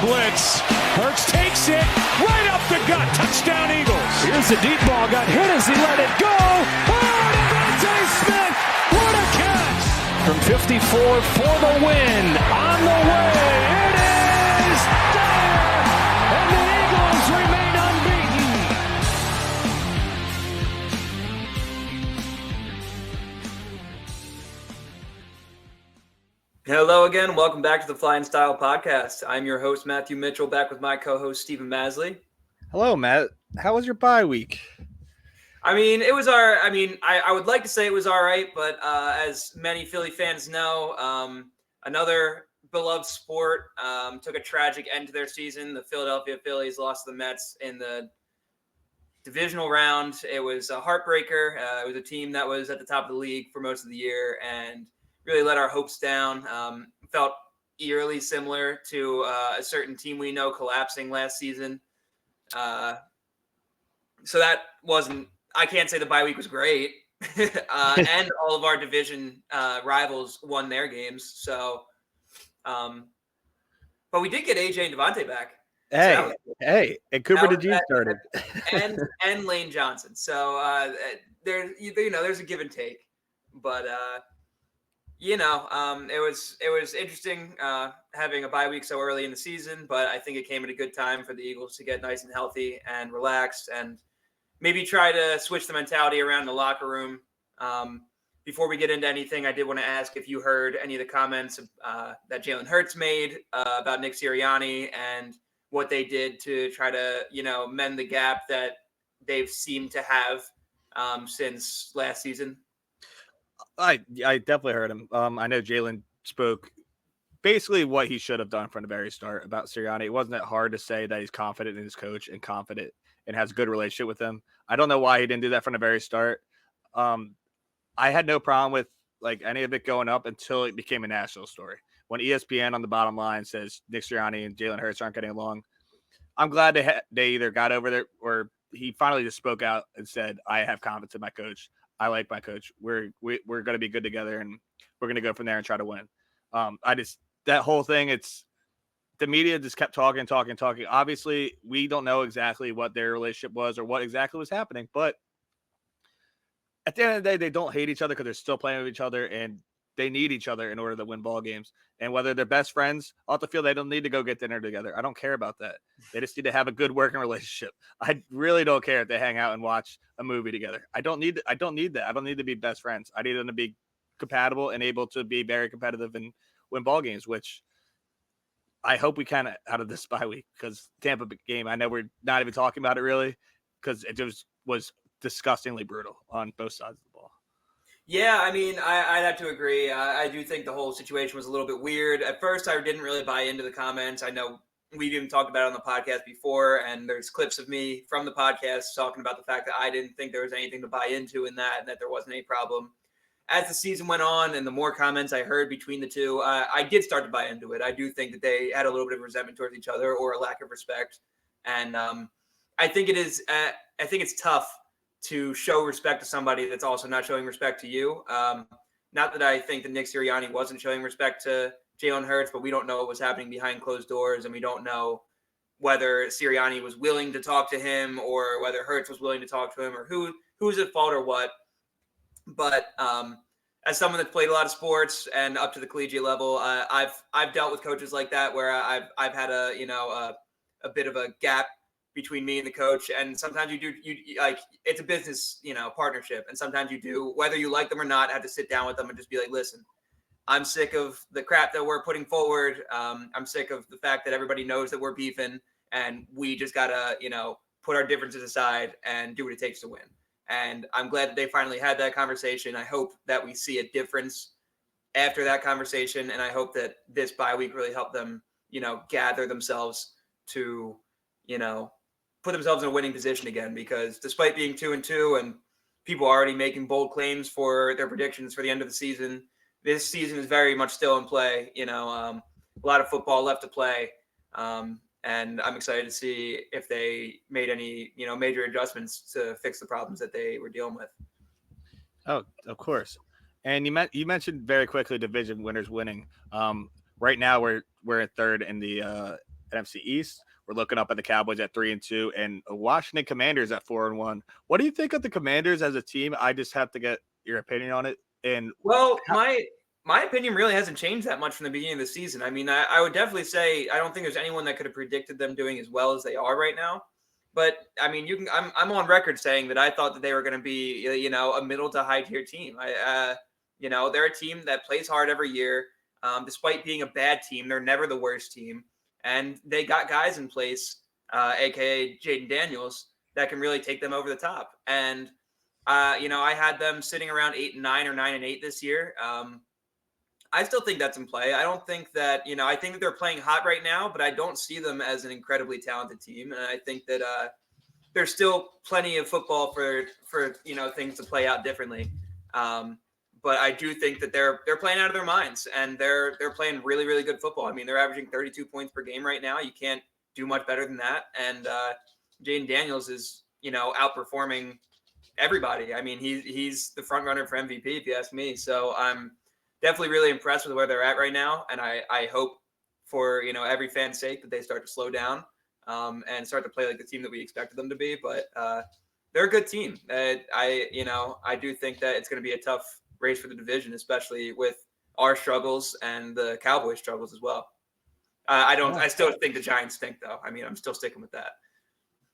blitz. Hurts takes it right up the gut. Touchdown Eagles. Here's the deep ball. Got hit as he let it go. Oh, DeVonta Smith. What a catch. From 54 for the win. On the way. It is there. And the Eagles remain unbeaten. Hello again. Welcome back to the Flyin Style podcast. I'm your host, Matthew Mitchell, back with my co-host, Stephen Masley. Hello, Matt. How was your bye week? I would like to say it was all right, but as many Philly fans know, another beloved sport took a tragic end to their season. The Philadelphia Phillies lost to the Mets in the divisional round. It was a heartbreaker. It was a team that was at the top of the league for most of the year and really let our hopes down. Felt eerily similar to a certain team we know collapsing last season. So that wasn't – I can't say the bye week was great. And all of our division rivals won their games. So, but we did get AJ and DeVonta back. Hey, and Cooper DeJean started. and Lane Johnson. So there's a give and take. But it was interesting having a bye week so early in the season, but I think it came at a good time for the Eagles to get nice and healthy and relaxed and maybe try to switch the mentality around in the locker room. Before we get into anything, I did want to ask if you heard any of the comments that Jalen Hurts made about Nick Sirianni and what they did to try to, mend the gap that they've seemed to have since last season. I definitely heard him. I know Jalen spoke basically what he should have done from the very start about Sirianni. It wasn't that hard to say that he's confident in his coach and confident and has a good relationship with him. I don't know why he didn't do that from the very start. I had no problem with any of it going up until it became a national story. When ESPN on the bottom line says Nick Sirianni and Jalen Hurts aren't getting along, I'm glad they either got over there or he finally just spoke out and said, I have confidence in my coach. I like my coach. We're going to be good together, and we're going to go from there and try to win. That whole thing, the media just kept talking. Obviously, we don't know exactly what their relationship was or what exactly was happening, but at the end of the day, they don't hate each other because they're still playing with each other, and they need each other in order to win ball games. And whether they're best friends off the field, they don't need to go get dinner together. I don't care about that. They just need to have a good working relationship. I really don't care if they hang out and watch a movie together. I don't need that. I don't need to be best friends. I need them to be compatible and able to be very competitive and win ball games, which I hope we kind of out of this bye week, because Tampa game, I know we're not even talking about it really because it just was disgustingly brutal on both sides of the ball. Yeah, I'd have to agree. I do think the whole situation was a little bit weird. At first, I didn't really buy into the comments. I know we've even talked about it on the podcast before, and there's clips of me from the podcast talking about the fact that I didn't think there was anything to buy into in that, and that there wasn't any problem. As the season went on and the more comments I heard between the two, I did start to buy into it. I do think that they had a little bit of resentment towards each other or a lack of respect. And I think it's tough to show respect to somebody that's also not showing respect to you. Not that I think that Nick Sirianni wasn't showing respect to Jalen Hurts, but we don't know what was happening behind closed doors, and we don't know whether Sirianni was willing to talk to him or whether Hurts was willing to talk to him or who's at fault or what. But as someone that's played a lot of sports and up to the collegiate level, I've dealt with coaches like that where I've had a bit of a gap between me and the coach, and sometimes you it's a business partnership, and sometimes you do, whether you like them or not, have to sit down with them and just be like, listen, I'm sick of the crap that we're putting forward. I'm sick of the fact that everybody knows that we're beefing, and we just gotta put our differences aside and do what it takes to win. And I'm glad that they finally had that conversation. I hope that we see a difference after that conversation, and I hope that this bye week really helped them gather themselves to put themselves in a winning position again, because despite being 2-2 and people already making bold claims for their predictions for the end of the season, this season is very much still in play. A lot of football left to play. And I'm excited to see if they made any, major adjustments to fix the problems that they were dealing with. Oh, of course. And you mentioned very quickly division winners winning. Right now we're at third in the NFC East. We're looking up at the Cowboys at 3-2 and Washington Commanders at 4-1. What do you think of the Commanders as a team? I just have to get your opinion on it. And well, my opinion really hasn't changed that much from the beginning of the season. I mean, I would definitely say I don't think there's anyone that could have predicted them doing as well as they are right now. But I mean, I'm on record saying that I thought that they were going to be, a middle to high tier team. They're a team that plays hard every year. Despite being a bad team, they're never the worst team. And they got guys in place, aka Jaden Daniels, that can really take them over the top. And I had them sitting around 8-9 or 9-8 this year. I still think that's in play. I don't think that, I think that they're playing hot right now, but I don't see them as an incredibly talented team. And I think that there's still plenty of football for things to play out differently. But I do think that they're playing out of their minds, and they're playing really, really good football. I mean, they're averaging 32 points per game right now. You can't do much better than that. And Jaden Daniels is, outperforming everybody. I mean, he's the front runner for MVP, if you ask me. So I'm definitely really impressed with where they're at right now. And I hope for, every fan's sake that they start to slow down and start to play like the team that we expected them to be. But they're a good team. I do think that it's going to be a tough race for the division, especially with our struggles and the Cowboys' struggles as well. I still think the Giants stink, though. I mean, I'm still sticking with that.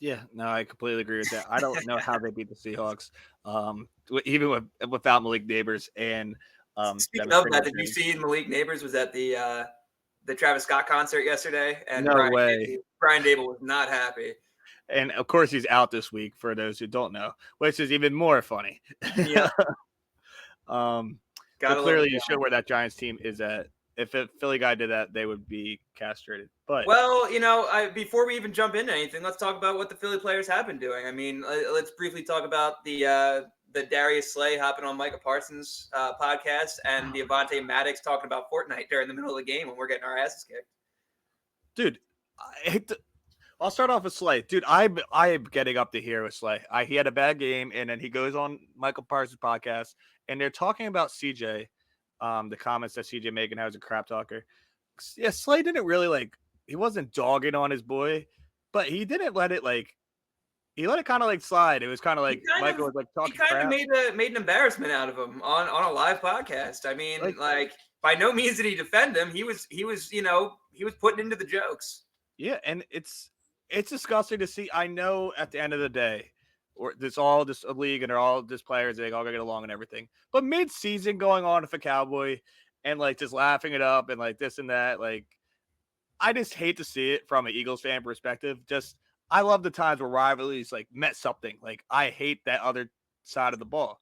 Yeah, no, I completely agree with that. I don't know how they beat the Seahawks, even without Malik Neighbors. And speaking of that, did you see Malik Neighbors was at the Travis Scott concert yesterday? And no way. Brian Dable was not happy. And of course, he's out this week for those who don't know, which is even more funny. Yeah. So clearly, you showed where that Giants team is at. If a Philly guy did that, they would be castrated. But before we even jump into anything, let's talk about what the Philly players have been doing. I mean, let's briefly talk about the Darius Slay hopping on Micah Parsons' podcast and the DeVonta Maddox talking about Fortnite during the middle of the game when we're getting our asses kicked. Dude, I'll start off with Slay. Dude, I am getting up to here with Slay. He had a bad game, and then he goes on Michael Parsons' podcast, and they're talking about CJ, the comments that CJ making how he's a crap talker. Yeah, Slay didn't really he wasn't dogging on his boy, but he didn't let it he let it kind of slide. It was kind of Michael was talking crap. He kind of made an embarrassment out of him on a live podcast. I mean, by no means did he defend him. He was putting into the jokes. Yeah, and it's disgusting to see. I know at the end of the day, or it's all just a league and they're all just players, they all gotta get along and everything. But mid-season going on with a Cowboy and just laughing it up and this and that, I just hate to see it from an Eagles fan perspective. I love the times where rivalries meant something. I hate that other side of the ball.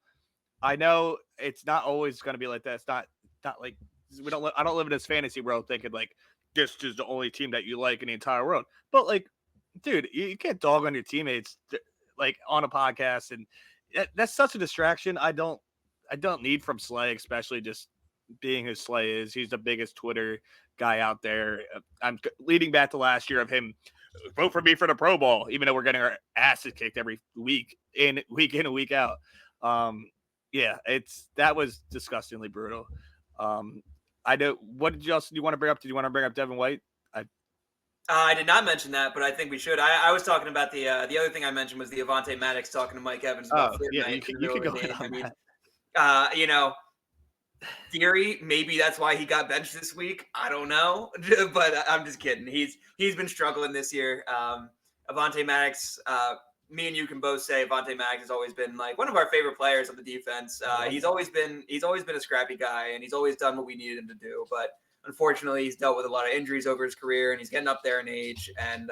I know it's not always gonna be like that. It's not I don't live in this fantasy world thinking this is the only team that you like in the entire world. But dude, you can't dog on your teammates on a podcast, and that's such a distraction. I don't need from Slay, especially just being who Slay is. He's the biggest Twitter guy out there. I'm leading back to last year of him vote for me for the Pro Bowl, even though we're getting our asses kicked every week in and week out. That was disgustingly brutal. I know. What did you want to bring up? Did you want to bring up Devin White? I did not mention that, but I think we should. I was talking about the other thing I mentioned was the DeVonta Maddox talking to Mike Evans about you can go ahead on that. Theory, maybe that's why he got benched this week. I don't know, but I'm just kidding. He's been struggling this year. DeVonta Maddox, me and you can both say DeVonta Maddox has always been one of our favorite players on the defense. He's always been a scrappy guy, and he's always done what we needed him to do. But unfortunately, he's dealt with a lot of injuries over his career, and he's getting up there in age. And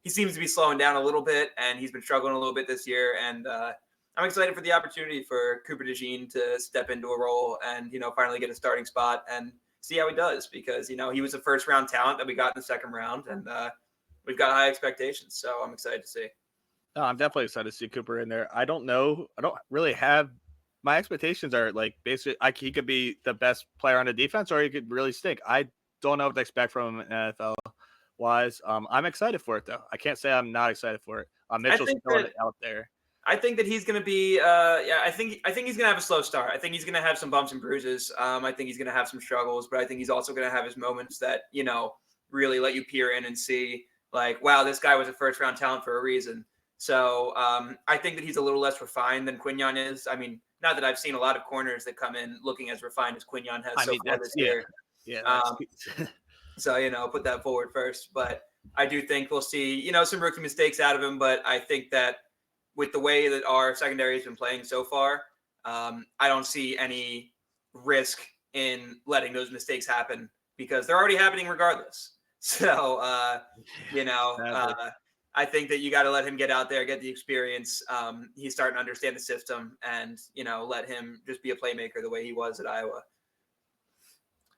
he seems to be slowing down a little bit, and he's been struggling a little bit this year. And I'm excited for the opportunity for Cooper DeJean to step into a role and, finally get a starting spot and see how he does, because, he was a first-round talent that we got in the second round, and we've got high expectations. So I'm excited to see. No, I'm definitely excited to see Cooper in there. I don't know. I don't really have – my expectations are, basically he could be the best player on the defense or he could really stink. I don't know what to expect from him NFL-wise. I'm excited for it, though. I can't say I'm not excited for it. Mitchell's throwing it out there. I think that he's going to be I think he's going to have a slow start. I think he's going to have some bumps and bruises. I think he's going to have some struggles, but I think he's also going to have his moments that, really let you peer in and see like, wow, this guy was a first round talent for a reason. So I think that he's a little less refined than Quinyon is. I mean, not that I've seen a lot of corners that come in looking as refined as Quinyon has so far this year. Yeah. So, put that forward first. But I do think we'll see, some rookie mistakes out of him. But I think that with the way that our secondary has been playing so far, I don't see any risk in letting those mistakes happen because they're already happening regardless. So, I think that you got to let him get out there, get the experience. He's starting to understand the system and, let him just be a playmaker the way he was at Iowa.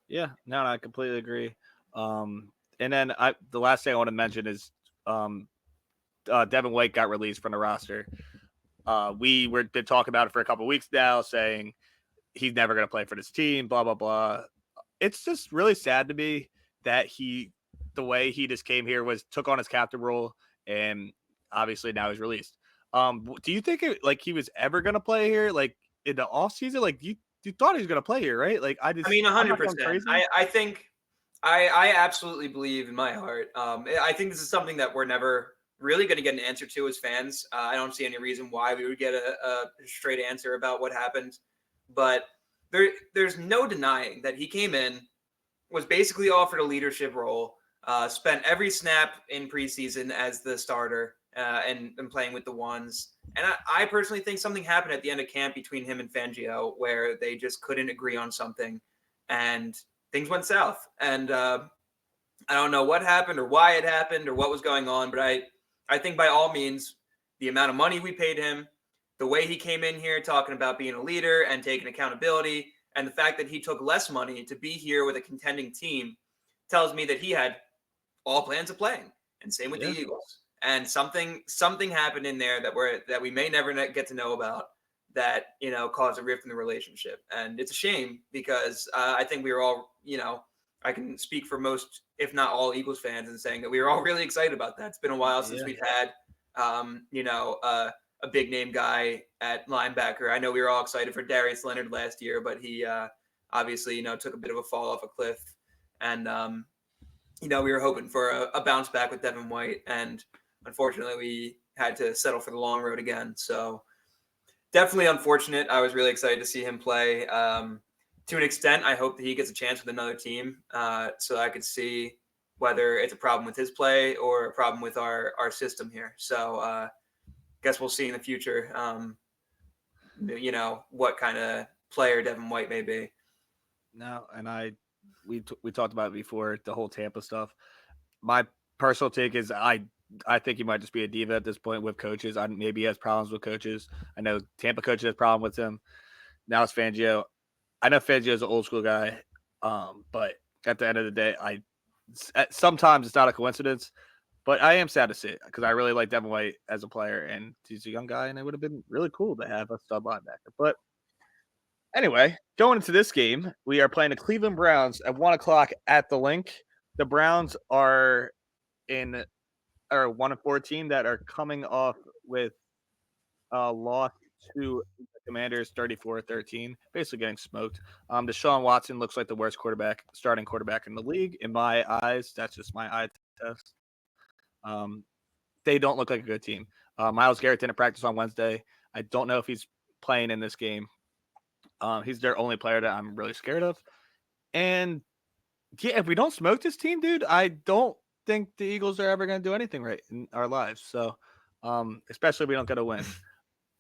Yeah, no, I completely agree. And then the last thing I want to mention is Devin White got released from the roster. We were been talking about it for a couple of weeks now, saying he's never going to play for this team, blah, blah, blah. It's just really sad to me that the way he just came here took on his captain role, and obviously now he's released. Do you think he was ever going to play here, like in the off season? Like you thought he was going to play here, right? Like I mean, 100%. I think I absolutely believe in my heart. I think this is something that we're never really going to get an answer to as fans. I don't see any reason why we would get a straight answer about what happened, but there's no denying that he came in, was basically offered a leadership role, spent every snap in preseason as the starter and playing with the ones. And I personally think something happened at the end of camp between him and Fangio where they just couldn't agree on something and things went south. And I don't know what happened or why it happened or what was going on, but I think by all means, the amount of money we paid him, the way he came in here talking about being a leader and taking accountability, and the fact that he took less money to be here with a contending team tells me that he had all plans of playing. And same with the Eagles. And something happened in there that we may never get to know about that, caused a rift in the relationship. And it's a shame because I think we were all, I can speak for most, if not all Eagles fans in saying that we were all really excited about that. It's been a while since we've had, a big name guy at linebacker. I know we were all excited for Darius Leonard last year, but he obviously, took a bit of a fall off a cliff. And, we were hoping for a bounce back with Devin White. And unfortunately, we had to settle for the long road again. So definitely unfortunate. I was really excited to see him play. To an extent, I hope that he gets a chance with another team so I could see whether it's a problem with his play or a problem with our system here. So guess we'll see in the future, what kind of player Devin White may be. No, and we talked about it before, the whole Tampa stuff. My personal take is I think he might just be a diva at this point with coaches. Maybe he has problems with coaches. I know Tampa coach has a problem with him. Now it's Fangio. I know Fangio is an old school guy, but at the end of the day, sometimes it's not a coincidence. But I am sad to see it because I really like Devin White as a player, and he's a young guy, and it would have been really cool to have a stud linebacker. But anyway, going into this game, we are playing the Cleveland Browns at 1:00 at the Link. The Browns are 1-14 that are coming off with a loss to the Commanders 34-13, basically getting smoked. Deshaun Watson looks like the worst starting quarterback in the league. In my eyes, that's just my eye test. They don't look like a good team. Myles Garrett didn't practice on Wednesday. I don't know if he's playing in this game. He's their only player that I'm really scared of. And yeah, if we don't smoke this team, dude, I don't think the Eagles are ever going to do anything right in our lives. So, especially if we don't get a win.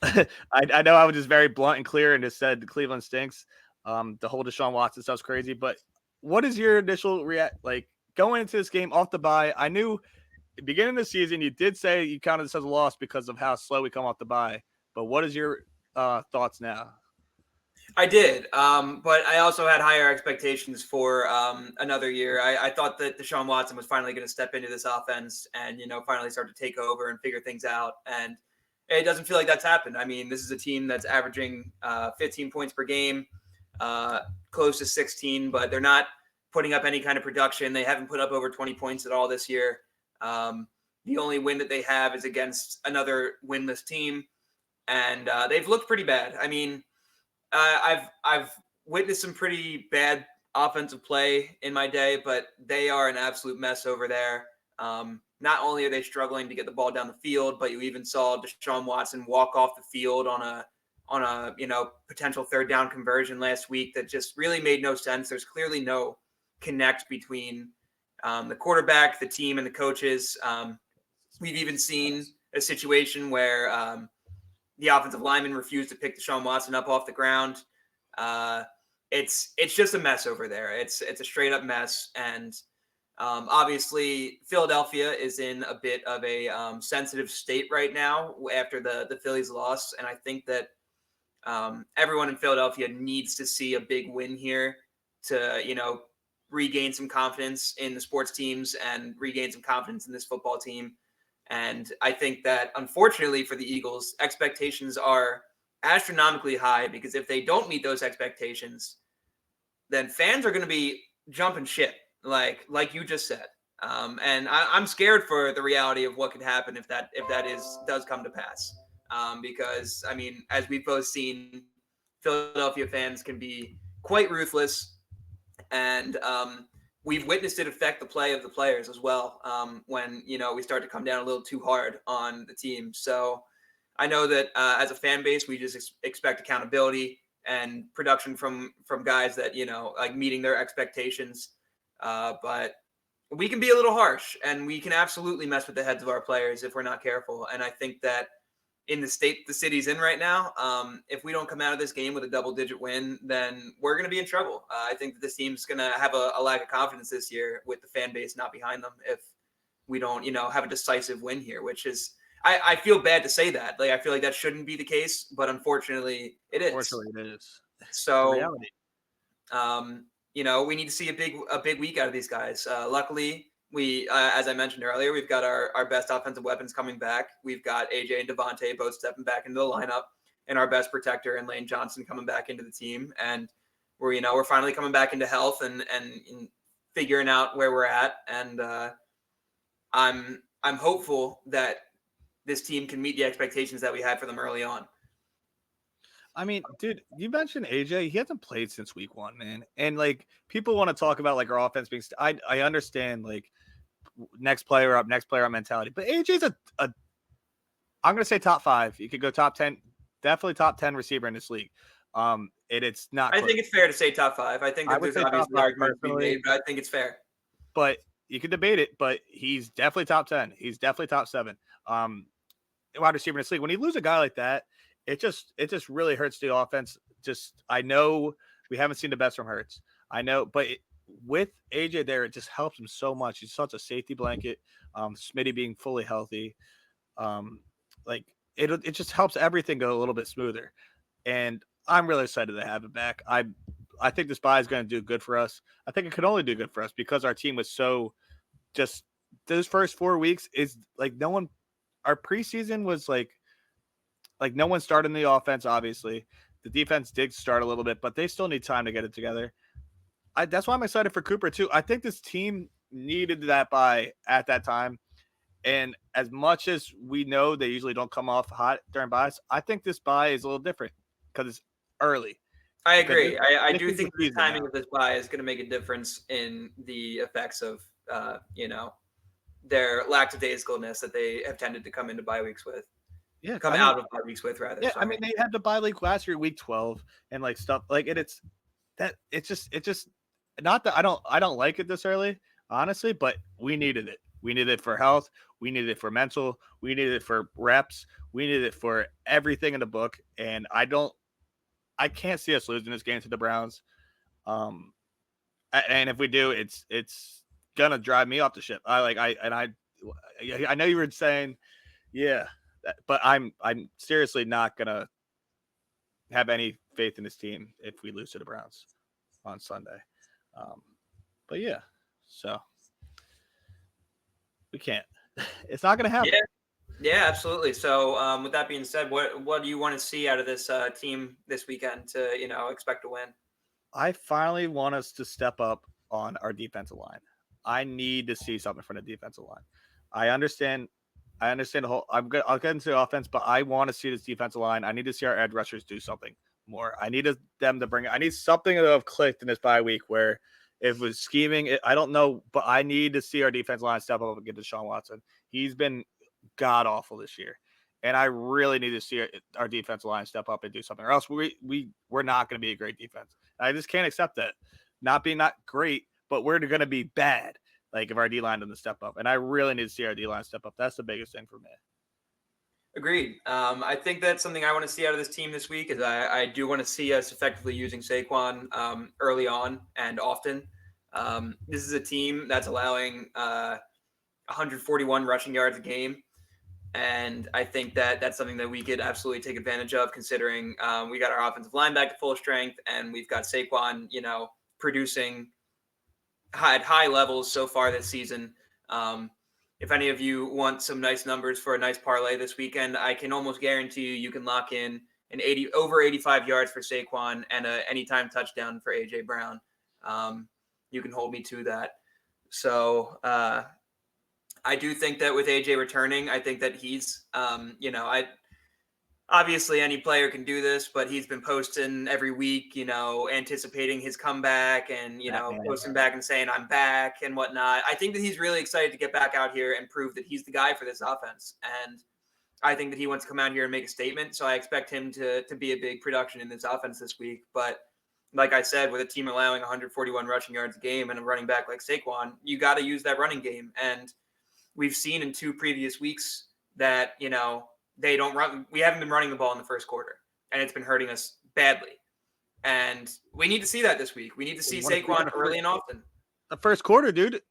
I know I was just very blunt and clear and just said Cleveland stinks. The whole Deshaun Watson stuff's crazy. But what is your initial like going into this game off the bye? I knew at the beginning of the season you did say you counted this as a loss because of how slow we come off the bye. But what is your thoughts now? I did, but I also had higher expectations for another year. I thought that Deshaun Watson was finally going to step into this offense and, finally start to take over and figure things out. And it doesn't feel like that's happened. I mean, this is a team that's averaging 15 points per game, close to 16, but they're not putting up any kind of production. They haven't put up over 20 points at all this year. The only win that they have is against another winless team, and they've looked pretty bad. I mean, I've witnessed some pretty bad offensive play in my day, but they are an absolute mess over there. Not only are they struggling to get the ball down the field, but you even saw Deshaun Watson walk off the field on a potential third down conversion last week that just really made no sense. There's clearly no connect between the quarterback, the team, and the coaches. We've even seen a situation where the offensive lineman refused to pick Deshaun Watson up off the ground. It's just a mess over there. It's a straight up mess, and obviously Philadelphia is in a bit of a sensitive state right now after the Phillies loss, and I think that everyone in Philadelphia needs to see a big win here to regain some confidence in the sports teams and regain some confidence in this football team. And I think that, unfortunately for the Eagles, expectations are astronomically high, because if they don't meet those expectations, then fans are going to be jumping ship, like you just said. And I'm scared for the reality of what could happen if that does come to pass. Because, I mean, as we've both seen, Philadelphia fans can be quite ruthless, and we've witnessed it affect the play of the players as well when, we start to come down a little too hard on the team. So I know that as a fan base, we just expect accountability and production from guys that, like meeting their expectations. But we can be a little harsh, and we can absolutely mess with the heads of our players if we're not careful. And I think that in the state the city's in right now, if we don't come out of this game with a double-digit win, then we're going to be in trouble. I think that this team's going to have a lack of confidence this year with the fan base not behind them if we don't, have a decisive win here, which is – I feel bad to say that. Like, I feel like that shouldn't be the case, but unfortunately it is. Unfortunately it is. So, reality. We need to see a big week out of these guys. Luckily, we, as I mentioned earlier, we've got our best offensive weapons coming back. We've got AJ and DeVonta both stepping back into the lineup, and our best protector and Lane Johnson coming back into the team. And we're finally coming back into health and figuring out where we're at. And I'm hopeful that this team can meet the expectations that we had for them early on. I mean, dude, you mentioned AJ. He hasn't played since week 1, man. And like, people want to talk about like our offense being. I understand like next player up mentality, but AJ's a I'm gonna say top 5. You could go top 10, definitely top 10 receiver in this league. It's not. I think it's fair to say top 5. I think that there's obviously argument to be made, but I think it's fair. But you can debate it. But he's definitely top 10. He's definitely top 7. Wide receiver in this league. When you lose a guy like that, it just really hurts the offense. I know we haven't seen the best from Hurts. I know, but with AJ there, it just helps him so much. He's such a safety blanket. Smitty being fully healthy, it just helps everything go a little bit smoother. And I'm really excited to have it back. I think this bye is going to do good for us. I think it could only do good for us because our team was so just those first 4 weeks is like no one. Our preseason was like no one started in the offense, obviously. The defense did start a little bit, but they still need time to get it together. That's why I'm excited for Cooper, too. I think this team needed that bye at that time. And as much as we know they usually don't come off hot during byes, I think this bye is a little different because it's early. I agree. I do think the timing of this bye is going to make a difference in the effects of, their lackadaisicalness that they have tended to come into bye weeks with. Yeah, out of bye weeks with, rather. Yeah, sorry. I mean, they had the bye week last year, week 12, and like stuff like it. It's just not that I don't like it this early, honestly, but we needed it. We needed it for health. We needed it for mental. We needed it for reps. We needed it for everything in the book. And I can't see us losing this game to the Browns. And if we do, it's gonna drive me off the ship. I know you were saying, yeah, but I'm seriously not gonna have any faith in this team if we lose to the Browns on Sunday. But yeah, so we can't. It's not gonna happen. Yeah, absolutely. So with that being said, what do you want to see out of this team this weekend to expect to win? I finally want us to step up on our defensive line. I need to see something from the defensive line. I understand the whole. I'll get into the offense, but I want to see this defensive line. I need to see our edge rushers do something. more. I need them to bring. I need something to have clicked in this bye week where if it was scheming, I don't know, but I need to see our defense line step up and get Deshaun Watson. He's been god awful this year, and I really need to see our defense line step up and do something, or else we're not going to be a great defense. I just can't accept that. Not great, but we're going to be bad. Like if our D line doesn't step up, and I really need to see our D line step up. That's the biggest thing for me. Agreed. I think that's something I want to see out of this team this week. Is I do want to see us effectively using Saquon early on and often. This is a team that's allowing 141 rushing yards a game, and I think that that's something that we could absolutely take advantage of, considering we got our offensive line back at full strength, and we've got Saquon, producing at high levels so far this season. If any of you want some nice numbers for a nice parlay this weekend, I can almost guarantee you can lock in over 85 yards for Saquon and a anytime touchdown for AJ Brown. You can hold me to that. So I do think that with AJ returning, I think that he's, obviously any player can do this, but he's been posting every week, anticipating his comeback and, posting back and saying, I'm back and whatnot. I think that he's really excited to get back out here and prove that he's the guy for this offense. And I think that he wants to come out here and make a statement. So I expect him to be a big production in this offense this week. But like I said, with a team allowing 141 rushing yards a game and a running back like Saquon, you got to use that running game. And we've seen in 2 previous weeks that, they don't run. We haven't been running the ball in the first quarter, and it's been hurting us badly. And we need to see that this week. We need to see Saquon early and often. The first quarter, dude.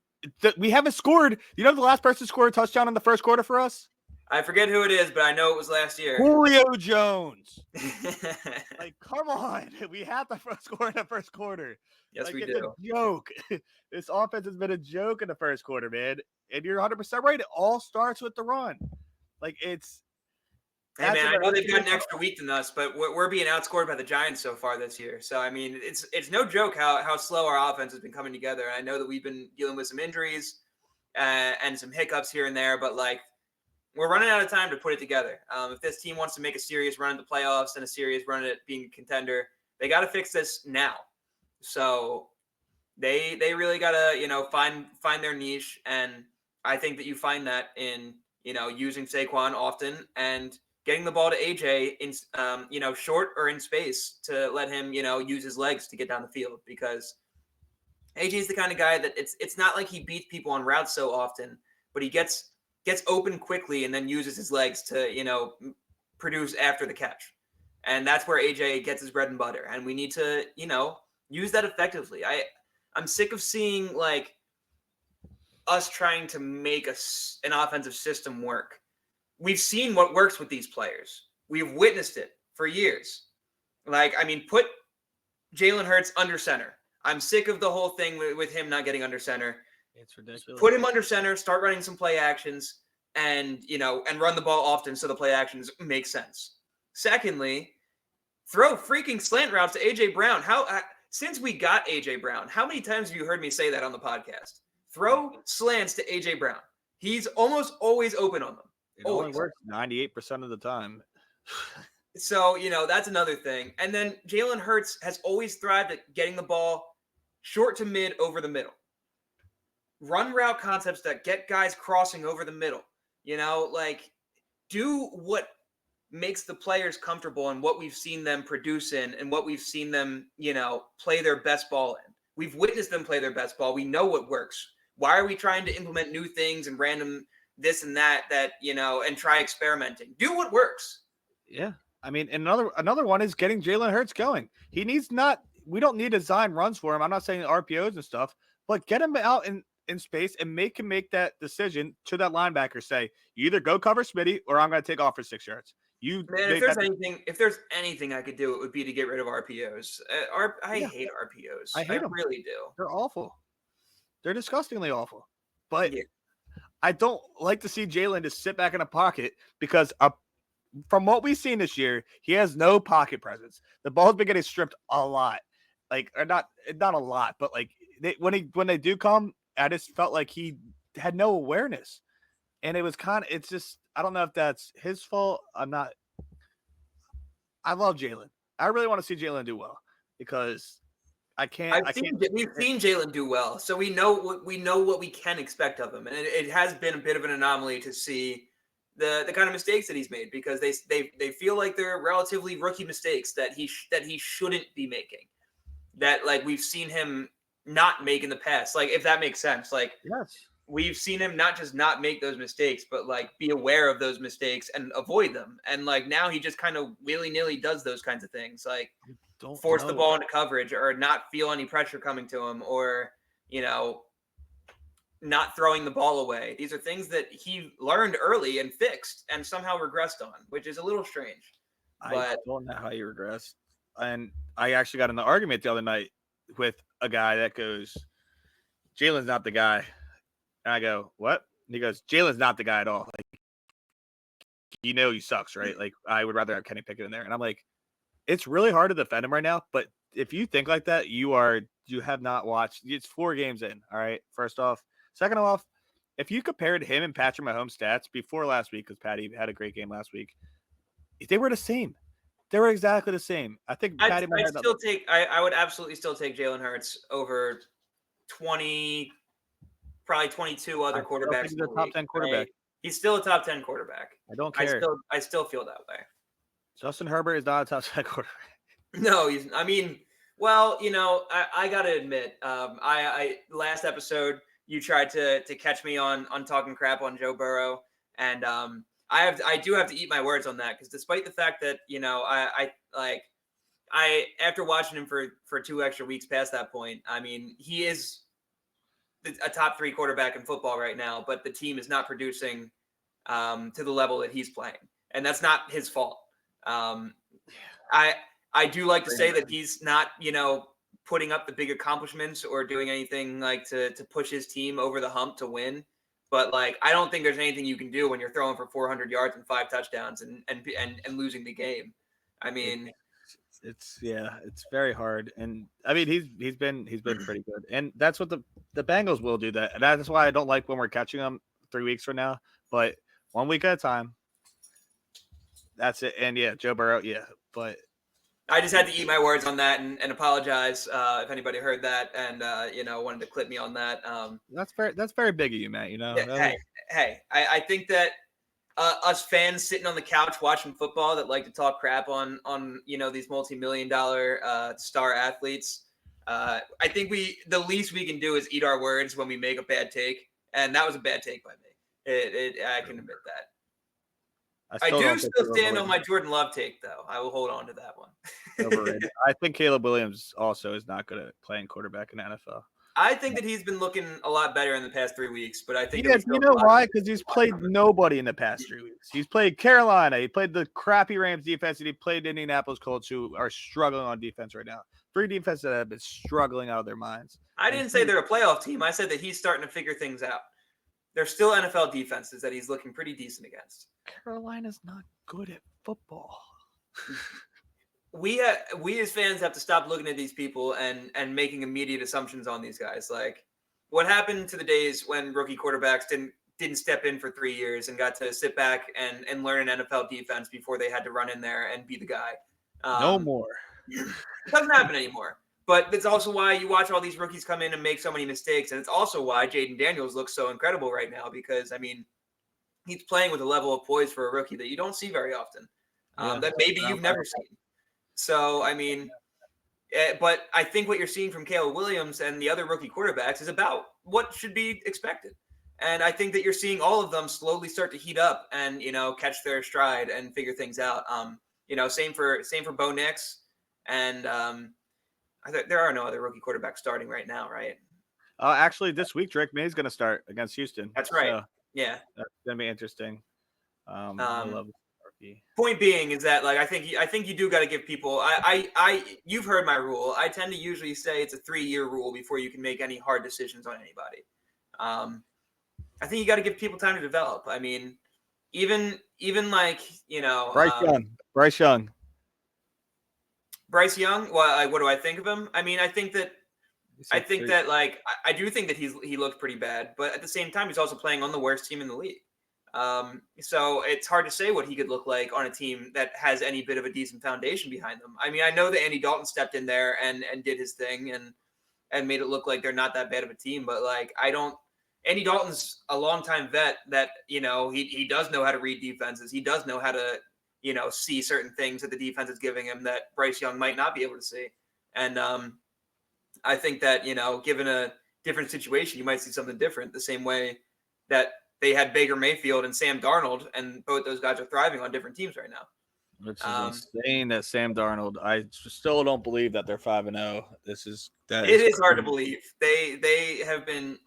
We haven't scored. You know the last person scored a touchdown in the first quarter for us? I forget who it is, but I know it was last year. Julio Jones. Like, come on. We had the first score in the first quarter. Yes, we it's do. A joke. This offense has been a joke in the first quarter, man. And you're 100% right. It all starts with the run. Like, it's. Hey, man, I know they've got an extra week than us, but we're being outscored by the Giants so far this year. So, I mean, it's no joke how slow our offense has been coming together. I know that we've been dealing with some injuries and some hiccups here and there, but, like, we're running out of time to put it together. If this team wants to make a serious run at the playoffs and a serious run at being a contender, they got to fix this now. So they really got to, find their niche. And I think that you find that in, using Saquon often and getting the ball to AJ in, short or in space to let him, use his legs to get down the field, because AJ is the kind of guy that it's not like he beats people on routes so often, but he gets open quickly and then uses his legs to, produce after the catch. And that's where AJ gets his bread and butter. And we need to, use that effectively. I'm sick of seeing like us trying to make an offensive system work. We've seen what works with these players. We've witnessed it for years. Put Jalen Hurts under center. I'm sick of the whole thing with him not getting under center. It's ridiculous. Put him under center, start running some play actions, and run the ball often so the play actions make sense. Secondly, throw freaking slant routes to AJ Brown. Since we got AJ Brown, how many times have you heard me say that on the podcast? Throw slants to AJ Brown. He's almost always open on them. It only works 98% of the time. So, that's another thing. And then Jalen Hurts has always thrived at getting the ball short to mid over the middle. Run route concepts that get guys crossing over the middle. Do what makes the players comfortable and what we've seen them produce in and what we've seen them, play their best ball in. We've witnessed them play their best ball. We know what works. Why are we trying to implement new things and random this and that, and try experimenting? Do what works. Yeah. I mean, another one is getting Jalen Hurts going. We don't need to design runs for him. I'm not saying RPOs and stuff, but get him out in space and make him make that decision to that linebacker. Say, you either go cover Smitty or I'm going to take off for 6 yards. If there's anything I could do, it would be to get rid of RPOs. I hate RPOs. I hate them. Really do. They're awful. They're disgustingly awful. But I don't like to see Jalen just sit back in a pocket because from what we've seen this year, he has no pocket presence. The ball's been getting stripped a lot. Not a lot, but when they do come, I just felt like he had no awareness. And it was it's just, I don't know if that's his fault. I love Jalen. I really want to see Jalen do well because we've seen Jalen do well, so we know what we can expect of him, and it has been a bit of an anomaly to see the kind of mistakes that he's made because they feel like they're relatively rookie mistakes that he shouldn't be making, that like we've seen him not make in the past, like if that makes sense, like yes. We've seen him not just not make those mistakes, but like be aware of those mistakes and avoid them. And like now he just kind of willy-nilly does those kinds of things, like force the ball into coverage or not feel any pressure coming to him or, not throwing the ball away. These are things that he learned early and fixed and somehow regressed on, which is a little strange. But I don't know how he regressed. And I actually got in the argument the other night with a guy that goes, Jalen's not the guy. And I go, what? And he goes, Jalen's not the guy at all. Like, he sucks, right? Like, I would rather have Kenny Pickett in there. And I'm like, it's really hard to defend him right now. But if you think like that, you have not watched. It's 4 games in. All right. First off. Second off, if you compared him and Patrick Mahomes' stats before last week, because Patty had a great game last week, they were the same. They were exactly the same. I think Patty I would absolutely still take Jalen Hurts over 20. Probably 22 other quarterbacks. He's a top 10 quarterback. Right? He's still a top 10 quarterback. I don't care. I still feel that way. Justin Herbert is not a top 10 quarterback. No, I got to admit, I last episode you tried to catch me on talking crap on Joe Burrow, and I do have to eat my words on that because despite the fact that I after watching him for 2 extra weeks past that point, I mean he is a top 3 quarterback in football right now, but the team is not producing to the level that he's playing, and that's not his fault. I do like to say that he's not, putting up the big accomplishments or doing anything like to push his team over the hump to win. But like, I don't think there's anything you can do when you're throwing for 400 yards and 5 touchdowns and losing the game. I mean, it's very hard. And I mean, he's been pretty good. And that's what the Bengals will do that. And that's why I don't like when we're catching them 3 weeks from now, but 1 week at a time. That's it. And yeah, Joe Burrow. Yeah. But I just had to eat my words on that and apologize if anybody heard that and wanted to clip me on that. That's very big of you, Matt. I think that us fans sitting on the couch watching football that like to talk crap on these multi-million-dollar star athletes. I think the least we can do is eat our words when we make a bad take, and that was a bad take by me. I can admit that. I do still stand on my Jordan Love take, though. I will hold on to that one. Overrated. I think Caleb Williams also is not good at playing quarterback in the NFL. I think that he's been looking a lot better in the past 3 weeks, but I think you know why? Because he's played nobody in the past 3 weeks. He's played Carolina. He played the crappy Rams defense, and he played Indianapolis Colts, who are struggling on defense right now. 3 defenses that have been struggling out of their minds. I didn't say they're a playoff team. I said that he's starting to figure things out. They're still NFL defenses that he's looking pretty decent against. Carolina's not good at football. We as fans have to stop looking at these people and making immediate assumptions on these guys. Like, what happened to the days when rookie quarterbacks didn't step in for 3 years and got to sit back and learn an NFL defense before they had to run in there and be the guy? No more. It doesn't happen anymore. But that's also why you watch all these rookies come in and make so many mistakes. And it's also why Jaden Daniels looks so incredible right now because, I mean, he's playing with a level of poise for a rookie that you don't see very often, that maybe you've never seen. So, I mean, but I think what you're seeing from Caleb Williams and the other rookie quarterbacks is about what should be expected. And I think that you're seeing all of them slowly start to heat up and, catch their stride and figure things out. Same for Bo Nix. And there are no other rookie quarterbacks starting right now, right? Actually, this week, Drake May is going to start against Houston. That's right. So yeah. That's going to be interesting. I love rookie. Point being is that, like, I think you do got to give people. You've heard my rule. I tend to usually say it's a 3-year rule before you can make any hard decisions on anybody. I think you got to give people time to develop. I mean, even like Bryce Young. Bryce Young. Well, what do I think of him? I mean, I think that I do think that he looked pretty bad, but at the same time, he's also playing on the worst team in the league. So it's hard to say what he could look like on a team that has any bit of a decent foundation behind them. I mean, I know that Andy Dalton stepped in there and did his thing and made it look like they're not that bad of a team, but like Andy Dalton's a longtime vet that, he does know how to read defenses. He does know how to, see certain things that the defense is giving him that Bryce Young might not be able to see. And I think that, given a different situation, you might see something different, the same way that they had Baker Mayfield and Sam Darnold, and both those guys are thriving on different teams right now. Which is insane that Sam Darnold. I still don't believe that they're 5-0. It is hard to believe. They have been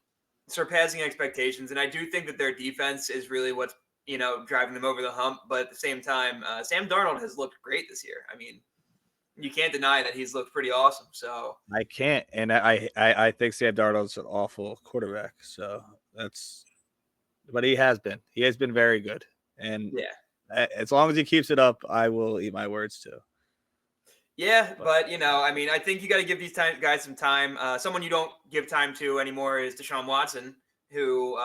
surpassing expectations, and I do think that their defense is really what's driving them over the hump. But at the same time, Sam Darnold has looked great this year. I mean, you can't deny that he's looked pretty awesome. So I can't, and I think Sam Darnold's an awful quarterback. So but he has been very good, and yeah, as long as he keeps it up, I will eat my words too. Yeah, but I mean, I think you got to give these guys some time. Someone you don't give time to anymore is Deshaun Watson, who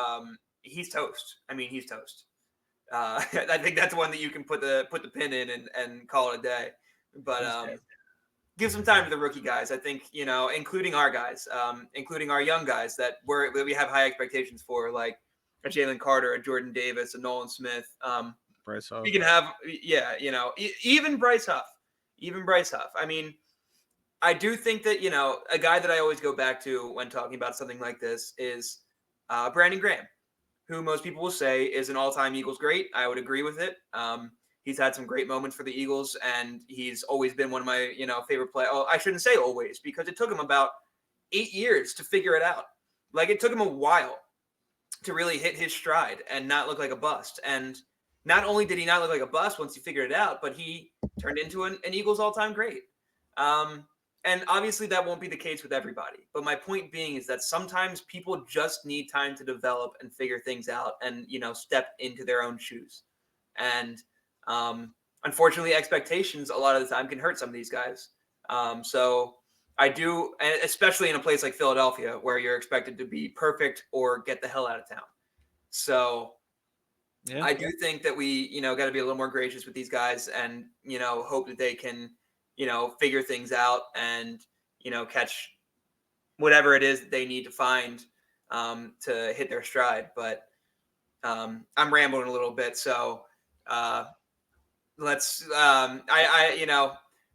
he's toast. I mean, he's toast. I think that's one that you can put the pin in and call it a day. But give some time to the rookie guys. I think including our guys, including our young guys that we have high expectations for, like a Jalen Carter, a Jordan Davis, a Nolan Smith. Bryce Huff. We can have, even Bryce Huff. Even Bryce Huff. I mean, I do think that, a guy that I always go back to when talking about something like this is Brandon Graham, who most people will say is an all-time Eagles great. I would agree with it. He's had some great moments for the Eagles, and he's always been one of my, favorite players. Oh, I shouldn't say always, because it took him about 8 years to figure it out. Like, it took him a while to really hit his stride and not look like a bust. And not only did he not look like a bust once he figured it out, but he turned into an Eagles all-time great. And obviously that won't be the case with everybody. But my point being is that sometimes people just need time to develop and figure things out and, step into their own shoes. And unfortunately, expectations a lot of the time can hurt some of these guys. So I do, especially in a place like Philadelphia, where you're expected to be perfect or get the hell out of town. So yeah. I do think that we, got to be a little more gracious with these guys and, hope that they can, figure things out and, catch whatever it is that they need to find to hit their stride. But I'm rambling a little bit. So let's,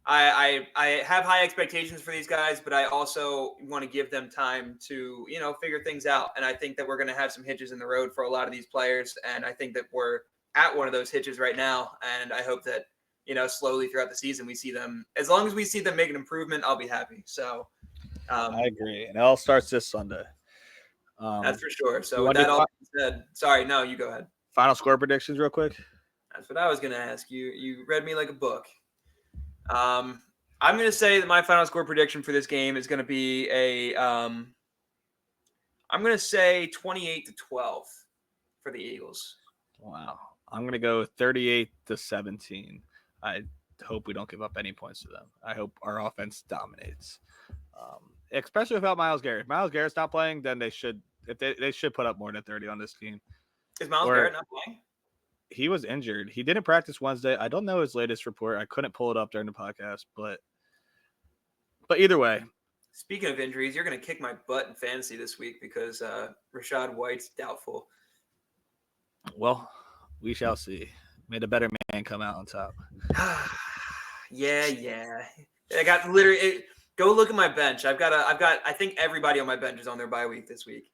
I have high expectations for these guys, but I also want to give them time to, figure things out. And I think that we're going to have some hitches in the road for a lot of these players. And I think that we're at one of those hitches right now. And I hope that, slowly throughout the season, we see them, as long as we see them make an improvement, I'll be happy. So I agree. And it all starts this Sunday. That's for sure. So with that all said, sorry, no, you go ahead. Final score predictions real quick. That's what I was going to ask you. You read me like a book. I'm going to say that my final score prediction for this game is going to be I'm going to say 28-12 for the Eagles. Wow. I'm going to go 38-17. I hope we don't give up any points to them. I hope our offense dominates, especially without Myles Garrett. If Myles Garrett's not playing, then they should put up more than 30 on this team. Is Myles Garrett not playing? He was injured. He didn't practice Wednesday. I don't know his latest report. I couldn't pull it up during the podcast, but either way. Speaking of injuries, you're going to kick my butt in fantasy this week because Rachaad White's doubtful. Well, we shall see. May the better man come out on top. Yeah. I got literally go look at my bench. I think everybody on my bench is on their bye week this week.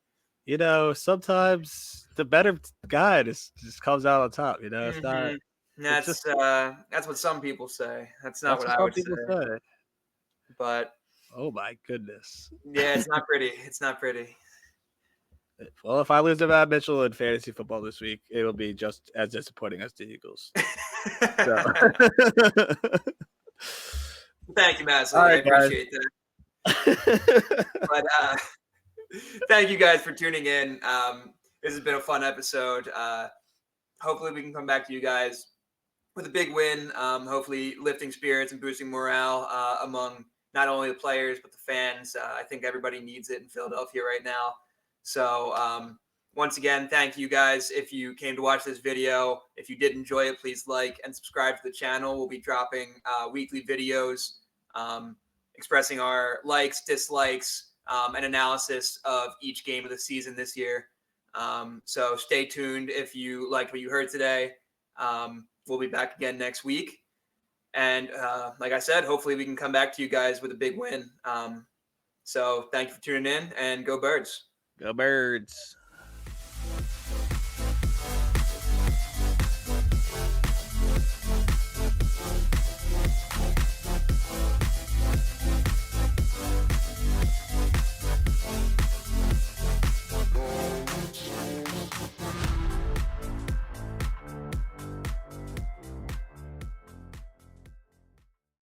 Sometimes the better guy just comes out on top. It's not. That's what some people say. That's not what I would say. But oh my goodness. Yeah, it's not pretty. It's not pretty. Well, if I lose to Matt Mitchell in fantasy football this week, it will be just as disappointing as the Eagles. Thank you, Matt. I appreciate that. But thank you guys for tuning in. This has been a fun episode. Hopefully we can come back to you guys with a big win. Hopefully lifting spirits and boosting morale among not only the players but the fans. I think everybody needs it in Philadelphia right now. So once again, thank you guys. If you came to watch this video, if you did enjoy it, please like and subscribe to the channel. We'll be dropping weekly videos expressing our likes, dislikes, and analysis of each game of the season this year. So stay tuned if you liked what you heard today. We'll be back again next week. And like I said, hopefully we can come back to you guys with a big win. So thank you for tuning in, and go Birds. Go Birds.